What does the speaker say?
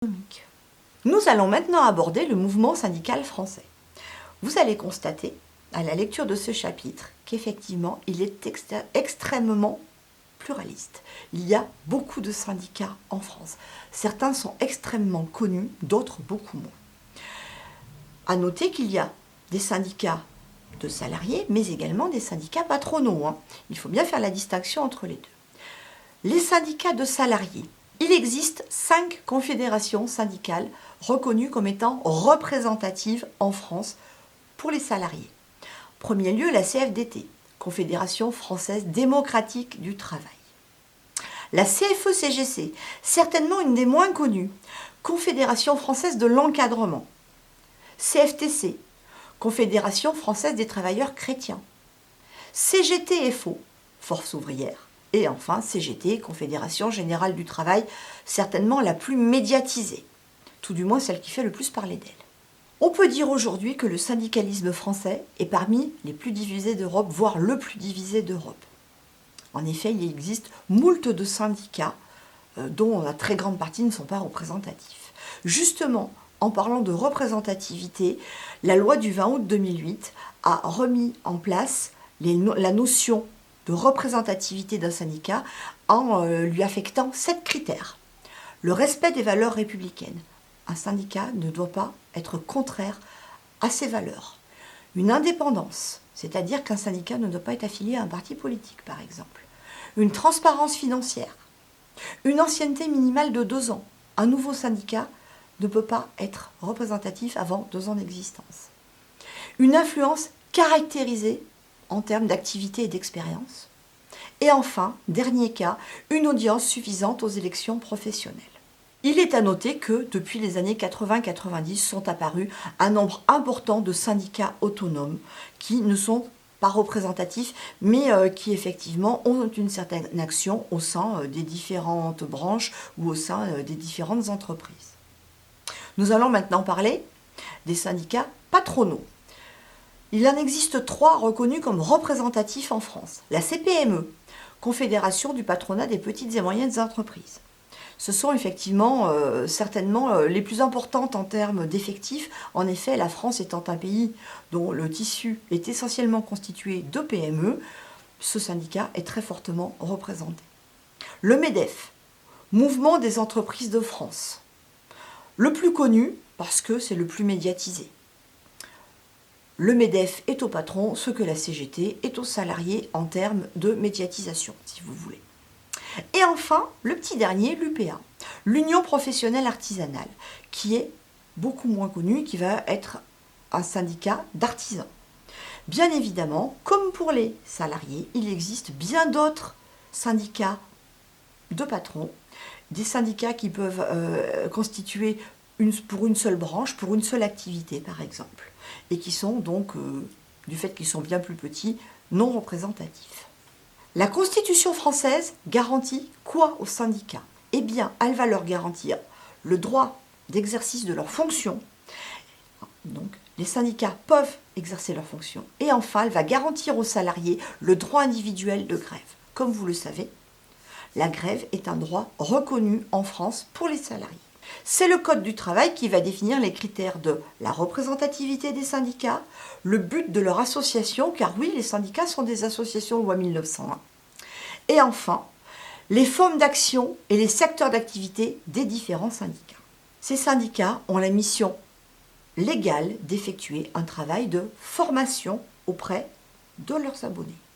économique. Nous allons maintenant aborder le mouvement syndical français. Vous allez constater, à la lecture de ce chapitre, qu'effectivement, il est extrêmement pluraliste. Il y a beaucoup de syndicats en France. Certains sont extrêmement connus, d'autres beaucoup moins. À noter qu'il y a des syndicats de salariés, mais également des syndicats patronaux. Il faut bien faire la distinction entre les deux. Les syndicats de salariés. Il existe 5 confédérations syndicales reconnues comme étant représentatives en France pour les salariés. En premier lieu, la CFDT, Confédération française démocratique du travail. La CFE-CGC, certainement une des moins connues, Confédération française de l'encadrement. CFTC, Confédération française des travailleurs chrétiens. CGT-FO, Force ouvrière. Et enfin, CGT, Confédération générale du travail, certainement la plus médiatisée, tout du moins celle qui fait le plus parler d'elle. On peut dire aujourd'hui que le syndicalisme français est parmi les plus divisés d'Europe, voire le plus divisé d'Europe. En effet, il existe moult de syndicats dont la très grande partie ne sont pas représentatifs. Justement, en parlant de représentativité, la loi du 20 août 2008 a remis en place la notion de représentativité d'un syndicat en lui affectant 7 critères. Le respect des valeurs républicaines. Un syndicat ne doit pas être contraire à ces valeurs. Une indépendance, c'est-à-dire qu'un syndicat ne doit pas être affilié à un parti politique, par exemple. Une transparence financière. Une ancienneté minimale de 2 ans. Un nouveau syndicat ne peut pas être représentatif avant 2 ans d'existence. Une influence caractérisée en termes d'activité et d'expérience. Et enfin, dernier cas, une audience suffisante aux élections professionnelles. Il est à noter que depuis les années 80-90 sont apparus un nombre important de syndicats autonomes qui ne sont pas représentatifs, mais qui effectivement ont une certaine action au sein des différentes branches ou au sein des différentes entreprises. Nous allons maintenant parler des syndicats patronaux. Il en existe 3 reconnus comme représentatifs en France. La CPME, Confédération du patronat des petites et moyennes entreprises. Ce sont effectivement certainement les plus importantes en termes d'effectifs. En effet, la France étant un pays dont le tissu est essentiellement constitué de PME, ce syndicat est très fortement représenté. Le MEDEF, Mouvement des entreprises de France. Le plus connu parce que c'est le plus médiatisé. Le MEDEF est au patron ce que la CGT est aux salariés en termes de médiatisation, si vous voulez. Et enfin, le petit dernier, l'UPA, l'Union professionnelle artisanale, qui est beaucoup moins connue, qui va être un syndicat d'artisans. Bien évidemment, comme pour les salariés, il existe bien d'autres syndicats de patrons, des syndicats qui peuvent constituer pour une seule branche, pour une seule activité par exemple, et qui sont donc, du fait qu'ils sont bien plus petits, non représentatifs. La Constitution française garantit quoi aux syndicats? Eh bien, elle va leur garantir le droit d'exercice de leurs fonctions. Donc, les syndicats peuvent exercer leurs fonctions. Et enfin, elle va garantir aux salariés le droit individuel de grève. Comme vous le savez, la grève est un droit reconnu en France pour les salariés. C'est le Code du travail qui va définir les critères de la représentativité des syndicats, le but de leur association, car oui, les syndicats sont des associations loi 1901. Et enfin, les formes d'action et les secteurs d'activité des différents syndicats. Ces syndicats ont la mission légale d'effectuer un travail de formation auprès de leurs abonnés.